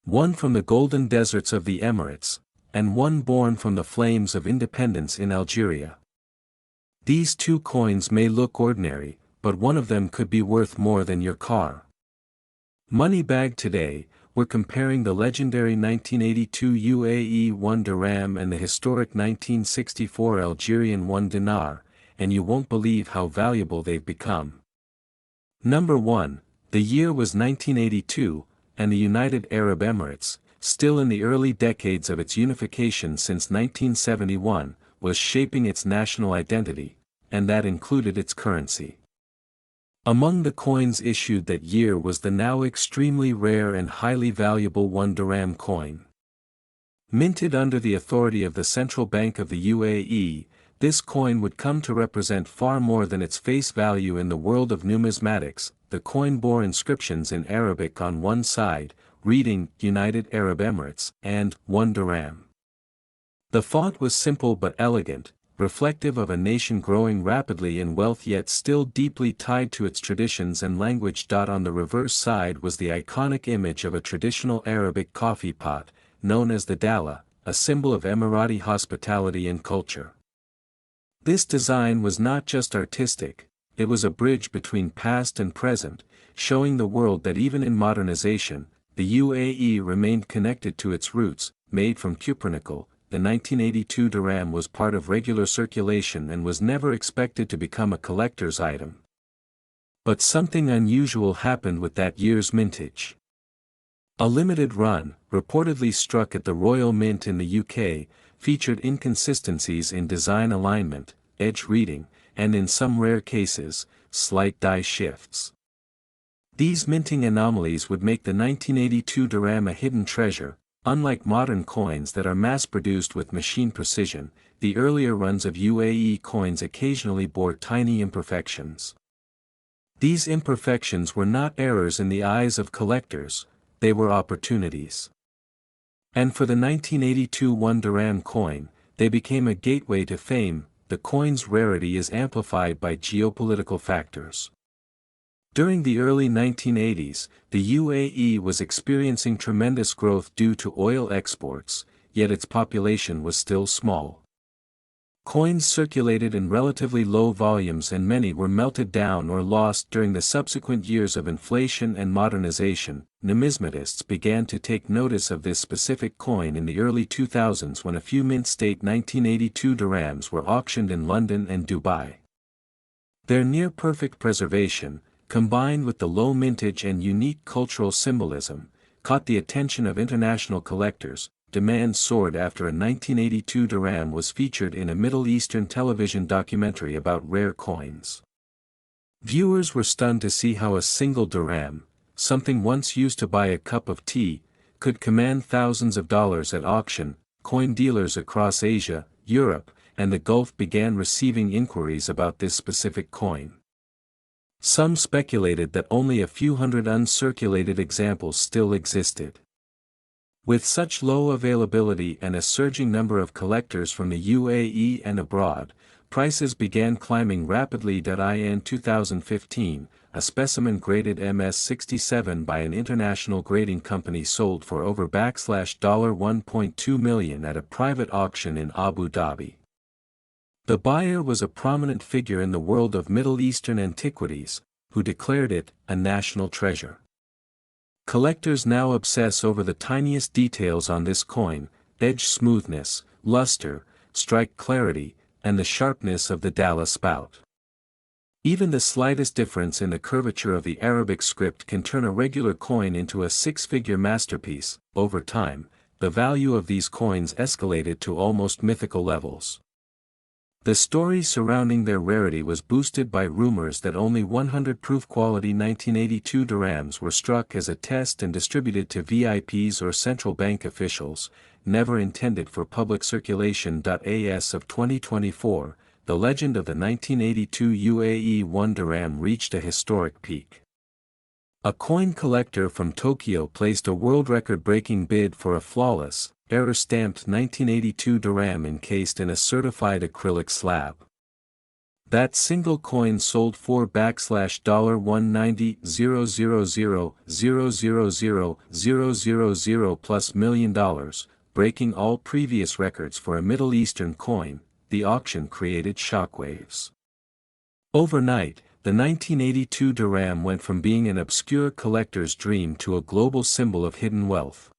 one from the golden deserts of the Emirates, and one born from the flames of independence in Algeria. These two coins may look ordinary, but one of them could be worth more than your car. Money bag today, we're comparing the legendary 1982 UAE 1 dirham and the historic 1964 Algerian 1 dinar, and you won't believe how valuable they've become. Number 1, the year was 1982, and the United Arab Emirates, still in the early decades of its unification since 1971, was shaping its national identity, and that included its currency. Among the coins issued that year was the now extremely rare and highly valuable 1 dirham coin. Minted under the authority of the Central Bank of the UAE, this coin would come to represent far more than its face value in the world of numismatics. The coin bore inscriptions in Arabic on one side, reading United Arab Emirates and 1 dirham. The font was simple but elegant, reflective of a nation growing rapidly in wealth yet still deeply tied to its traditions and language. On the reverse side was the iconic image of a traditional Arabic coffee pot, known as the dala, a symbol of Emirati hospitality and culture. This design was not just artistic, it was a bridge between past and present, showing the world that even in modernization, the UAE remained connected to its roots. Made from cupronickel, the 1982 dirham was part of regular circulation and was never expected to become a collector's item. But something unusual happened with that year's mintage. A limited run, reportedly struck at the Royal Mint in the UK, featured inconsistencies in design alignment, edge reading, and in some rare cases, slight die shifts. These minting anomalies would make the 1982 dirham a hidden treasure. Unlike modern coins that are mass-produced with machine precision, the earlier runs of UAE coins occasionally bore tiny imperfections. These imperfections were not errors in the eyes of collectors, they were opportunities. And for the 1982 1 dirham coin, they became a gateway to fame. The coin's rarity is amplified by geopolitical factors. During the early 1980s, the UAE was experiencing tremendous growth due to oil exports, yet its population was still small. Coins circulated in relatively low volumes and many were melted down or lost during the subsequent years of inflation and modernization. Numismatists began to take notice of this specific coin in the early 2000s when a few mint-state 1982 dirhams were auctioned in London and Dubai. Their near-perfect preservation, combined with the low mintage and unique cultural symbolism, caught the attention of international collectors. Demand soared after a 1982 dirham was featured in a Middle Eastern television documentary about rare coins. Viewers were stunned to see how a single dirham, something once used to buy a cup of tea, could command thousands of dollars at auction. Coin dealers across Asia, Europe, and the Gulf began receiving inquiries about this specific coin. Some speculated that only a few hundred uncirculated examples still existed. With such low availability and a surging number of collectors from the UAE and abroad, prices began climbing rapidly. In 2015, a specimen graded MS-67 by an international grading company sold for over $1.2 million at a private auction in Abu Dhabi. The buyer was a prominent figure in the world of Middle Eastern antiquities, who declared it a national treasure. Collectors now obsess over the tiniest details on this coin: edge smoothness, luster, strike clarity, and the sharpness of the dala spout. Even the slightest difference in the curvature of the Arabic script can turn a regular coin into a six-figure masterpiece. Over time, the value of these coins escalated to almost mythical levels. The story surrounding their rarity was boosted by rumors that only 100-proof quality 1982 dirhams were struck as a test and distributed to VIPs or central bank officials, never intended for public circulation. As of 2024, the legend of the 1982 UAE 1 dirham reached a historic peak. A coin collector from Tokyo placed a world record-breaking bid for a flawless, error-stamped 1982 dirham encased in a certified acrylic slab. That single coin sold for $190,000,000,000,000 plus $1 million, breaking all previous records for a Middle Eastern coin. The auction created shockwaves. Overnight, the 1982 dirham went from being an obscure collector's dream to a global symbol of hidden wealth.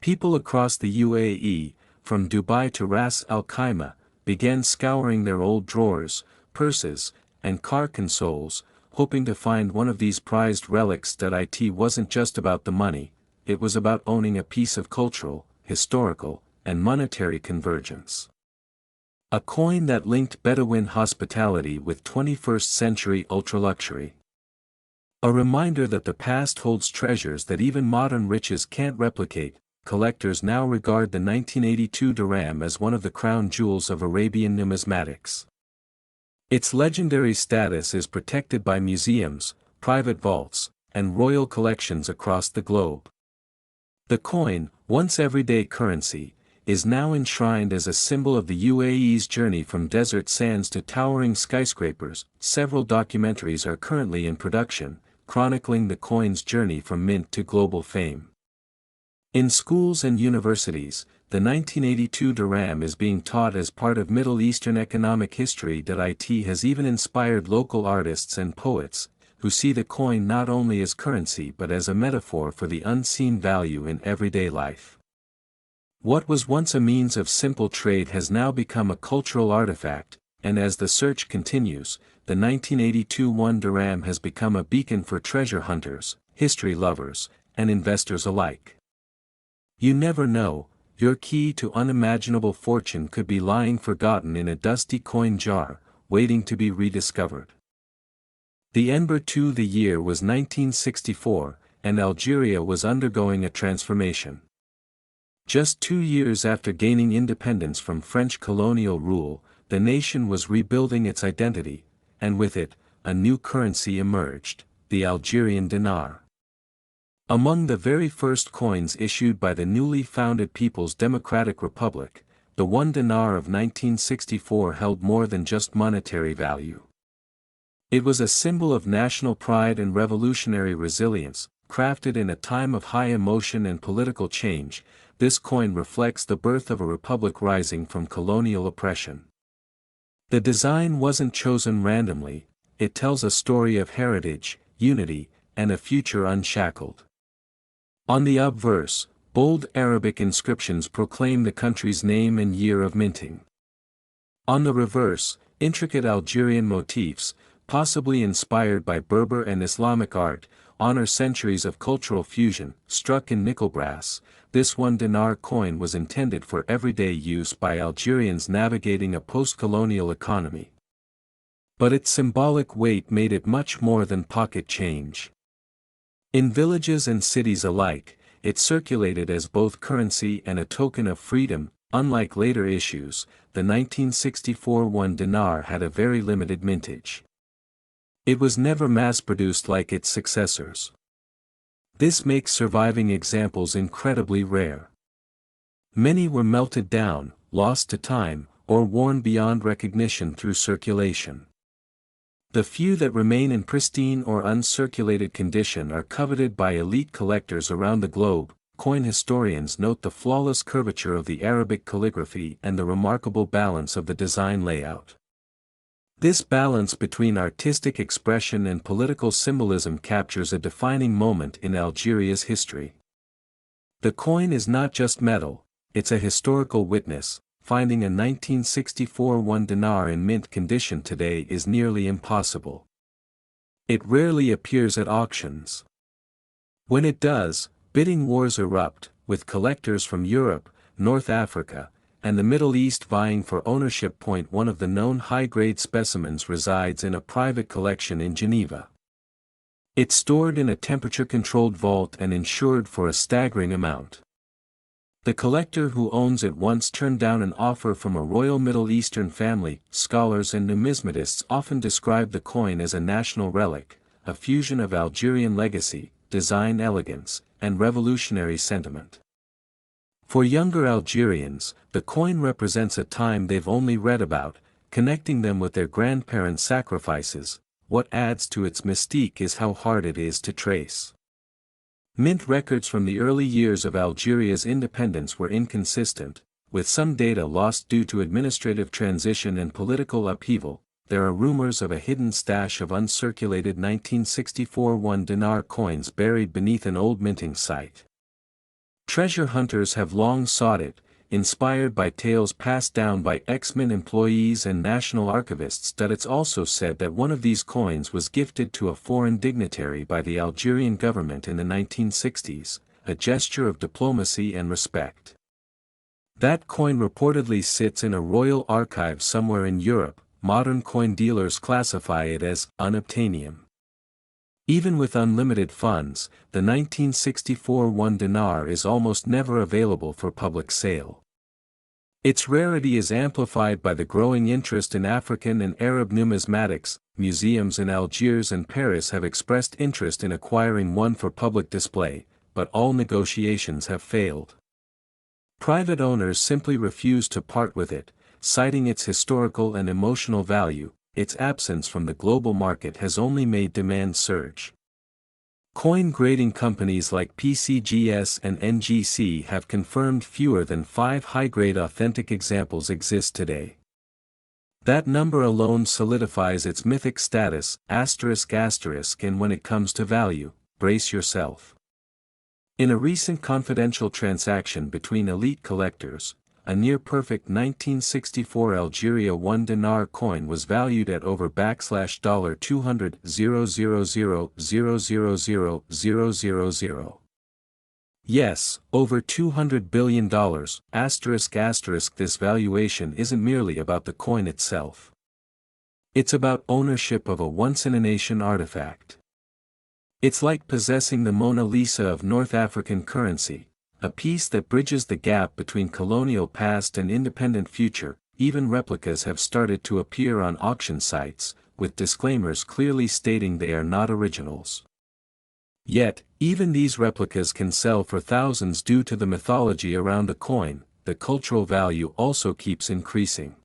People across the UAE, from Dubai to Ras Al Khaimah, began scouring their old drawers, purses, and car consoles, hoping to find one of these prized relics. It wasn't just about the money, it was about owning a piece of cultural, historical, and monetary convergence. A coin that linked Bedouin hospitality with 21st-century ultra-luxury. A reminder that the past holds treasures that even modern riches can't replicate. Collectors now regard the 1982 dirham as one of the crown jewels of Arabian numismatics. Its legendary status is protected by museums, private vaults, and royal collections across the globe. The coin, once everyday currency, is now enshrined as a symbol of the UAE's journey from desert sands to towering skyscrapers. Several documentaries are currently in production, chronicling the coin's journey from mint to global fame. In schools and universities, the 1982 dirham is being taught as part of Middle Eastern economic history. It has even inspired local artists and poets, who see the coin not only as currency but as a metaphor for the unseen value in everyday life. What was once a means of simple trade has now become a cultural artifact, and as the search continues, the 1982 1 dirham has become a beacon for treasure hunters, history lovers, and investors alike. You never know, your key to unimaginable fortune could be lying forgotten in a dusty coin jar, waiting to be rediscovered. The Ember II. The year was 1964, and Algeria was undergoing a transformation. Just 2 years after gaining independence from French colonial rule, the nation was rebuilding its identity, and with it, a new currency emerged, the Algerian dinar. Among the very first coins issued by the newly founded People's Democratic Republic, the 1 dinar of 1964 held more than just monetary value. It was a symbol of national pride and revolutionary resilience. Crafted in a time of high emotion and political change, this coin reflects the birth of a republic rising from colonial oppression. The design wasn't chosen randomly, it tells a story of heritage, unity, and a future unshackled. On the obverse, bold Arabic inscriptions proclaim the country's name and year of minting. On the reverse, intricate Algerian motifs, possibly inspired by Berber and Islamic art, honor centuries of cultural fusion. Struck in nickel brass, this 1 dinar coin was intended for everyday use by Algerians navigating a post-colonial economy. But its symbolic weight made it much more than pocket change. In villages and cities alike, it circulated as both currency and a token of freedom. Unlike later issues, the 1964 1 dinar had a very limited mintage. It was never mass-produced like its successors. This makes surviving examples incredibly rare. Many were melted down, lost to time, or worn beyond recognition through circulation. The few that remain in pristine or uncirculated condition are coveted by elite collectors around the globe. Coin historians note the flawless curvature of the Arabic calligraphy and the remarkable balance of the design layout. This balance between artistic expression and political symbolism captures a defining moment in Algeria's history. The coin is not just metal, it's a historical witness. Finding a 1964 1 dinar in mint condition today is nearly impossible. It rarely appears at auctions. When it does, bidding wars erupt, with collectors from Europe, North Africa, and the Middle East vying for ownership. One of the known high-grade specimens resides in a private collection in Geneva. It's stored in a temperature-controlled vault and insured for a staggering amount. The collector who owns it once turned down an offer from a royal Middle Eastern family. Scholars and numismatists often describe the coin as a national relic, a fusion of Algerian legacy, design elegance, and revolutionary sentiment. For younger Algerians, the coin represents a time they've only read about, connecting them with their grandparents' sacrifices. What adds to its mystique is how hard it is to trace. Mint records from the early years of Algeria's independence were inconsistent, with some data lost due to administrative transition and political upheaval. There are rumors of a hidden stash of uncirculated 1964 1 dinar coins buried beneath an old minting site. Treasure hunters have long sought it, inspired by tales passed down by ex-Mint employees and national archivists. It's also said that one of these coins was gifted to a foreign dignitary by the Algerian government in the 1960s, a gesture of diplomacy and respect. That coin reportedly sits in a royal archive somewhere in Europe. Modern coin dealers classify it as unobtainium. Even with unlimited funds, the 1964 1 dinar is almost never available for public sale. Its rarity is amplified by the growing interest in African and Arab numismatics. Museums in Algiers and Paris have expressed interest in acquiring one for public display, but all negotiations have failed. Private owners simply refuse to part with it, citing its historical and emotional value. Its absence from the global market has only made demand surge. Coin grading companies like PCGS and NGC have confirmed fewer than 5 high-grade authentic examples exist today. That number alone solidifies its mythic status, ***, and when it comes to value, brace yourself. In a recent confidential transaction between elite collectors, a near-perfect 1964 Algeria 1 dinar coin was valued at over $200,000,000,000,000. Yes, over $200 billion, ***. This valuation isn't merely about the coin itself. It's about ownership of a once-in-a-nation artifact. It's like possessing the Mona Lisa of North African currency, a piece that bridges the gap between colonial past and independent future. Even replicas have started to appear on auction sites, with disclaimers clearly stating they are not originals. Yet, even these replicas can sell for thousands due to the mythology around the coin. The cultural value also keeps increasing.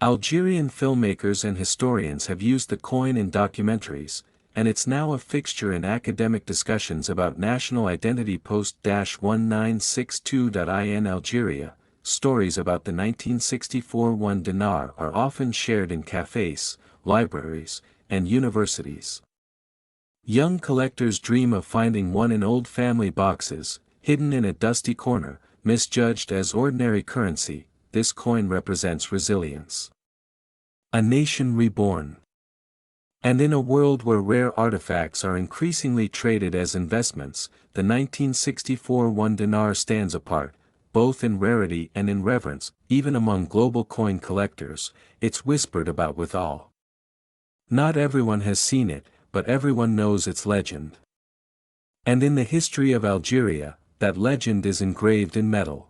Algerian filmmakers and historians have used the coin in documentaries, and it's now a fixture in academic discussions about national identity. Post-1962.in Algeria, stories about the 1964 1 dinar are often shared in cafes, libraries, and universities. Young collectors dream of finding one in old family boxes, hidden in a dusty corner. Misjudged as ordinary currency, this coin represents resilience. A nation reborn. And in a world where rare artifacts are increasingly traded as investments, the 1964 1 dinar stands apart, both in rarity and in reverence. Even among global coin collectors, it's whispered about with awe. Not everyone has seen it, but everyone knows its legend. And in the history of Algeria, that legend is engraved in metal.